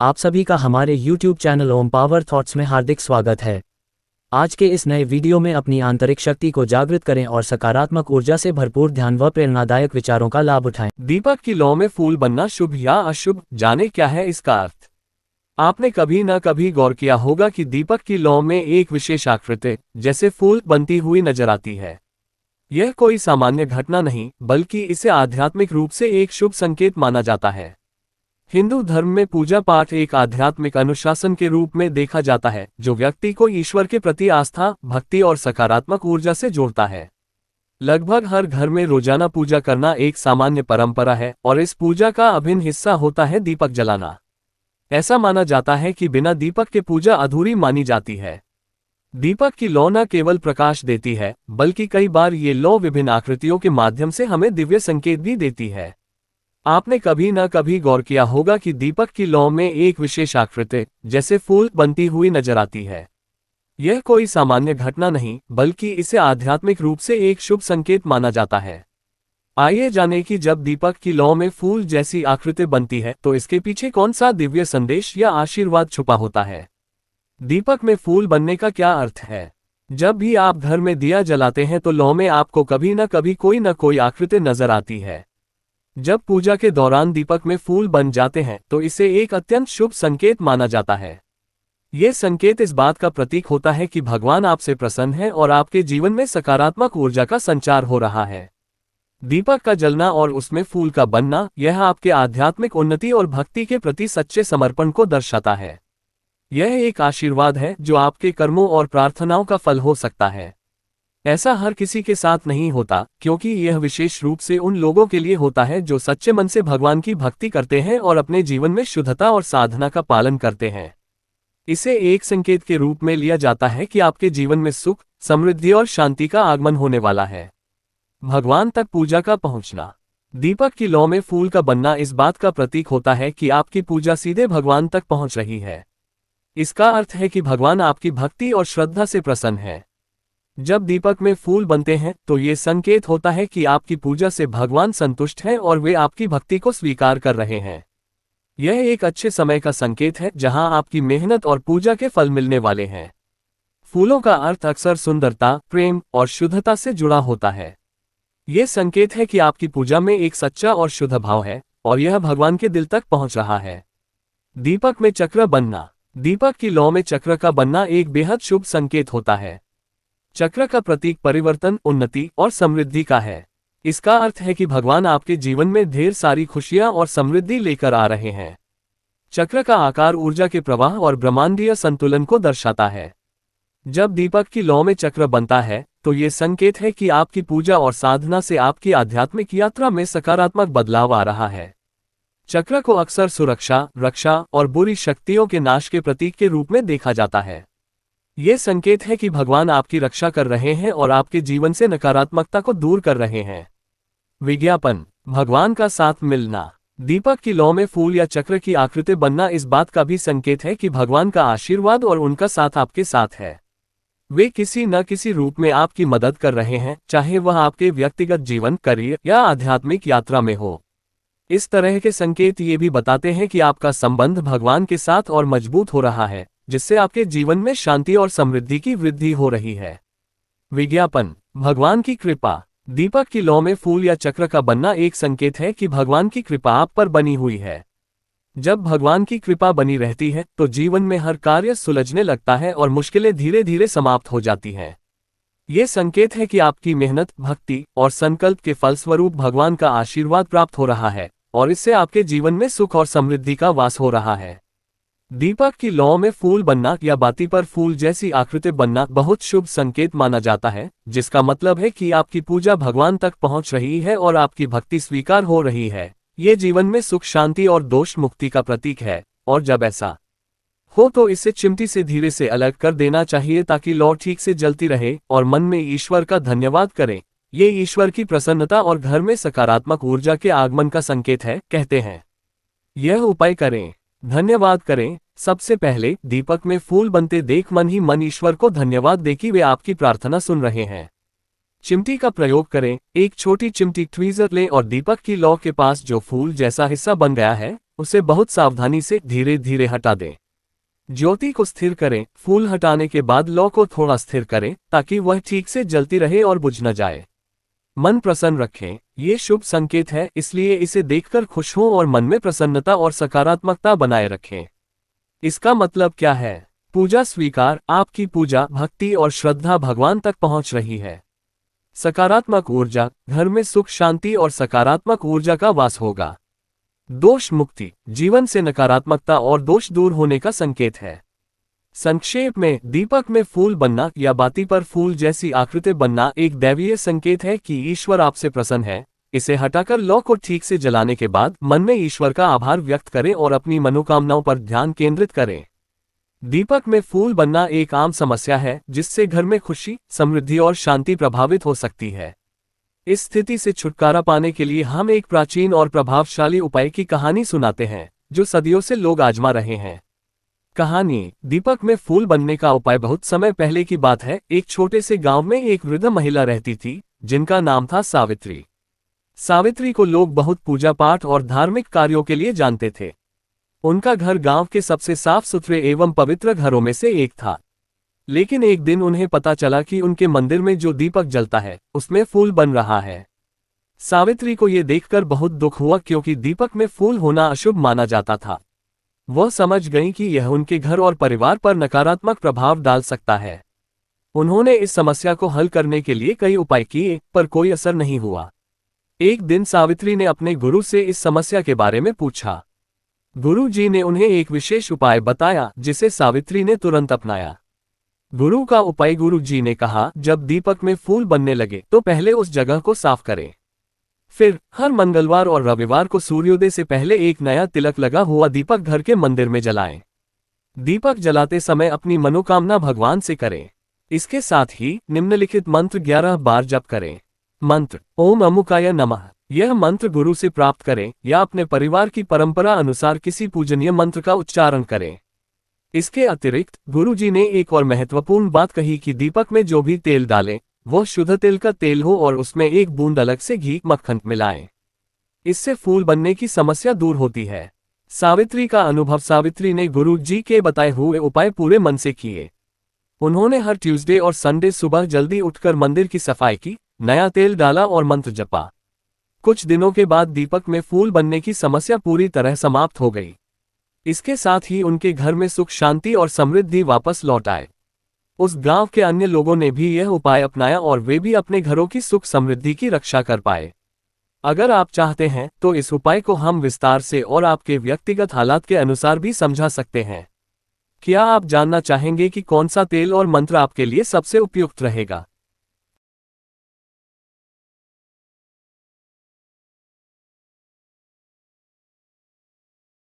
आप सभी का हमारे YouTube चैनल ओम पावर थॉट्स में हार्दिक स्वागत है। आज के इस नए वीडियो में अपनी आंतरिक शक्ति को जागृत करें और सकारात्मक ऊर्जा से भरपूर ध्यान व प्रेरणादायक विचारों का लाभ उठाएं। दीपक की लौ में फूल बनना शुभ या अशुभ, जाने क्या है इसका अर्थ। आपने कभी न कभी गौर किया होगा कि दीपक की लौ में एक विशेष आकृति जैसे फूल बनती हुई नजर आती है। यह कोई सामान्य घटना नहीं, बल्कि इसे आध्यात्मिक रूप से एक शुभ संकेत माना जाता है। हिंदू धर्म में पूजा पाठ एक आध्यात्मिक अनुशासन के रूप में देखा जाता है, जो व्यक्ति को ईश्वर के प्रति आस्था, भक्ति और सकारात्मक ऊर्जा से जोड़ता है। लगभग हर घर में रोजाना पूजा करना एक सामान्य परंपरा है और इस पूजा का अभिन्न हिस्सा होता है दीपक जलाना। ऐसा माना जाता है कि बिना दीपक के पूजा अधूरी मानी जाती है। दीपक की लौ न केवल प्रकाश देती है, बल्कि कई बार ये लौ विभिन्न आकृतियों के माध्यम से हमें दिव्य संकेत भी देती है। आपने कभी न कभी गौर किया होगा कि दीपक की लौ में एक विशेष आकृति जैसे फूल बनती हुई नजर आती है। यह कोई सामान्य घटना नहीं, बल्कि इसे आध्यात्मिक रूप से एक शुभ संकेत माना जाता है। आइए जानें कि जब दीपक की लौ में फूल जैसी आकृति बनती है तो इसके पीछे कौन सा दिव्य संदेश या आशीर्वाद छुपा होता है। दीपक में फूल बनने का क्या अर्थ है। जब भी आप घर में दिया जलाते हैं तो लौ में आपको कभी न कभी कोई न कोई आकृति नजर आती है। जब पूजा के दौरान दीपक में फूल बन जाते हैं तो इसे एक अत्यंत शुभ संकेत माना जाता है। ये संकेत इस बात का प्रतीक होता है कि भगवान आपसे प्रसन्न है और आपके जीवन में सकारात्मक ऊर्जा का संचार हो रहा है। दीपक का जलना और उसमें फूल का बनना, यह आपके आध्यात्मिक उन्नति और भक्ति के प्रति सच्चे समर्पण को दर्शाता है। यह एक आशीर्वाद है जो आपके कर्मों और प्रार्थनाओं का फल हो सकता है। ऐसा हर किसी के साथ नहीं होता, क्योंकि यह विशेष रूप से उन लोगों के लिए होता है जो सच्चे मन से भगवान की भक्ति करते हैं और अपने जीवन में शुद्धता और साधना का पालन करते हैं। इसे एक संकेत के रूप में लिया जाता है कि आपके जीवन में सुख, समृद्धि और शांति का आगमन होने वाला है। भगवान तक पूजा का पहुंचना। दीपक की लौ में फूल का बनना इस बात का प्रतीक होता है कि आपकी पूजा सीधे भगवान तक पहुंच रही है। इसका अर्थ है कि भगवान आपकी भक्ति और श्रद्धा से प्रसन्न है। जब दीपक में फूल बनते हैं तो ये संकेत होता है कि आपकी पूजा से भगवान संतुष्ट हैं और वे आपकी भक्ति को स्वीकार कर रहे हैं। यह एक अच्छे समय का संकेत है जहां आपकी मेहनत और पूजा के फल मिलने वाले हैं। फूलों का अर्थ अक्सर सुंदरता, प्रेम और शुद्धता से जुड़ा होता है। यह संकेत है कि आपकी पूजा में एक सच्चा और शुद्ध भाव है और यह भगवान के दिल तक पहुंच रहा है। दीपक में चक्र बनना। दीपक की लौ में चक्र का बनना एक बेहद शुभ संकेत होता है। चक्र का प्रतीक परिवर्तन, उन्नति और समृद्धि का है। इसका अर्थ है कि भगवान आपके जीवन में ढेर सारी खुशियां और समृद्धि लेकर आ रहे हैं। चक्र का आकार ऊर्जा के प्रवाह और ब्रह्मांडीय संतुलन को दर्शाता है। जब दीपक की लौ में चक्र बनता है तो ये संकेत है कि आपकी पूजा और साधना से आपकी आध्यात्मिक यात्रा में सकारात्मक बदलाव आ रहा है। चक्र को अक्सर सुरक्षा, रक्षा और बुरी शक्तियों के नाश के प्रतीक के रूप में देखा जाता है। ये संकेत है कि भगवान आपकी रक्षा कर रहे हैं और आपके जीवन से नकारात्मकता को दूर कर रहे हैं। विज्ञापन। भगवान का साथ मिलना। दीपक की लौ में फूल या चक्र की आकृति बनना इस बात का भी संकेत है कि भगवान का आशीर्वाद और उनका साथ आपके साथ है। वे किसी न किसी रूप में आपकी मदद कर रहे हैं, चाहे वह आपके व्यक्तिगत जीवन, करियर या आध्यात्मिक यात्रा में हो। इस तरह के संकेत ये भी बताते हैं कि आपका संबंध भगवान के साथ और मजबूत हो रहा है, जिससे आपके जीवन में शांति और समृद्धि की वृद्धि हो रही है। विज्ञापन। भगवान की कृपा। दीपक की लौ में फूल या चक्र का बनना एक संकेत है कि भगवान की कृपा आप पर बनी हुई है। जब भगवान की कृपा बनी रहती है तो जीवन में हर कार्य सुलझने लगता है और मुश्किलें धीरे धीरे समाप्त हो जाती हैं। ये संकेत है कि आपकी मेहनत, भक्ति और संकल्प के फलस्वरूप भगवान का आशीर्वाद प्राप्त हो रहा है और इससे आपके जीवन में सुख और समृद्धि का वास हो रहा है। दीपक की लौ में फूल बनना या बाती पर फूल जैसी आकृति बनना बहुत शुभ संकेत माना जाता है, जिसका मतलब है कि आपकी पूजा भगवान तक पहुंच रही है और आपकी भक्ति स्वीकार हो रही है। ये जीवन में सुख, शांति और दोष मुक्ति का प्रतीक है और जब ऐसा हो तो इसे चिमटी से धीरे से अलग कर देना चाहिए ताकि लौ ठीक से जलती रहे और मन में ईश्वर का धन्यवाद करें। ये ईश्वर की प्रसन्नता और घर में सकारात्मक ऊर्जा के आगमन का संकेत है, कहते हैं। यह उपाय करें। धन्यवाद करें। सबसे पहले दीपक में फूल बनते देख मन ही मन ईश्वर को धन्यवाद दे कि वे आपकी प्रार्थना सुन रहे हैं। चिमटी का प्रयोग करें। एक छोटी चिमटी ट्वीजर लें और दीपक की लौ के पास जो फूल जैसा हिस्सा बन गया है उसे बहुत सावधानी से धीरे धीरे हटा दें। ज्योति को स्थिर करें। फूल हटाने के बाद लौ को थोड़ा स्थिर करें ताकि वह ठीक से जलती रहे और बुझ न जाए। मन प्रसन्न रखें। ये शुभ संकेत है, इसलिए इसे देखकर खुश हों और मन में प्रसन्नता और सकारात्मकता बनाए रखें। इसका मतलब क्या है? पूजा स्वीकार। आपकी पूजा, भक्ति और श्रद्धा भगवान तक पहुंच रही है। सकारात्मक ऊर्जा। घर में सुख, शांति और सकारात्मक ऊर्जा का वास होगा। दोष मुक्ति। जीवन से नकारात्मकता और दोष दूर होने का संकेत है। संक्षेप में, दीपक में फूल बनना या बाती पर फूल जैसी आकृति बनना एक दैवीय संकेत है कि ईश्वर आपसे प्रसन्न है। इसे हटाकर लौ को ठीक से जलाने के बाद मन में ईश्वर का आभार व्यक्त करें और अपनी मनोकामनाओं पर ध्यान केंद्रित करें। दीपक में फूल बनना एक आम समस्या है जिससे घर में खुशी, समृद्धि और शांति प्रभावित हो सकती है। इस स्थिति से छुटकारा पाने के लिए हम एक प्राचीन और प्रभावशाली उपाय की कहानी सुनाते हैं जो सदियों से लोग आजमा रहे हैं। कहानी। दीपक में फूल बनने का उपाय बहुत समय पहले की बात है। एक छोटे से गांव में एक वृद्ध महिला रहती थी जिनका नाम था सावित्री। सावित्री को लोग बहुत पूजा पाठ और धार्मिक कार्यों के लिए जानते थे। उनका घर गांव के सबसे साफ सुथरे एवं पवित्र घरों में से एक था। लेकिन एक दिन उन्हें पता चला कि उनके मंदिर में जो दीपक जलता है उसमें फूल बन रहा है। सावित्री को यह देखकर बहुत दुख हुआ क्योंकि दीपक में फूल होना अशुभ माना जाता था। वह समझ गई कि यह उनके घर और परिवार पर नकारात्मक प्रभाव डाल सकता है। उन्होंने इस समस्या को हल करने के लिए कई उपाय किए पर कोई असर नहीं हुआ। एक दिन सावित्री ने अपने गुरु से इस समस्या के बारे में पूछा। गुरु जी ने उन्हें एक विशेष उपाय बताया जिसे सावित्री ने तुरंत अपनाया। गुरु का उपाय। गुरु जी ने कहा, जब दीपक में फूल बनने लगे तो पहले उस जगह को साफ करें। फिर हर मंगलवार और रविवार को सूर्योदय से पहले एक नया तिलक लगा हुआ दीपक घर के मंदिर में जलाएं। दीपक जलाते समय अपनी मनोकामना भगवान से करें। इसके साथ ही निम्नलिखित मंत्र 11 बार जप करें। मंत्र। ओम अमुकाय नमः। यह मंत्र गुरु से प्राप्त करें या अपने परिवार की परंपरा अनुसार किसी पूजनीय मंत्र का उच्चारण करें। इसके अतिरिक्त गुरु जी ने एक और महत्वपूर्ण बात कही कि दीपक में जो भी तेल डालें वो शुद्ध तिल का तेल हो और उसमें एक बूंद अलग से घी, मक्खन मिलाएं। इससे फूल बनने की समस्या दूर होती है। सावित्री का अनुभव। सावित्री ने गुरु जी के बताए हुए उपाय पूरे मन से किए। उन्होंने हर ट्यूसडे और संडे सुबह जल्दी उठकर मंदिर की सफाई की, नया तेल डाला और मंत्र जपा। कुछ दिनों के बाद दीपक में फूल बनने की समस्या पूरी तरह समाप्त हो गई। इसके साथ ही उनके घर में सुख, शांति और समृद्धि वापस लौट आए। उस गांव के अन्य लोगों ने भी यह उपाय अपनाया और वे भी अपने घरों की सुख समृद्धि की रक्षा कर पाए। अगर आप चाहते हैं तो इस उपाय को हम विस्तार से और आपके व्यक्तिगत हालात के अनुसार भी समझा सकते हैं। क्या आप जानना चाहेंगे कि कौन सा तेल और मंत्र आपके लिए सबसे उपयुक्त रहेगा?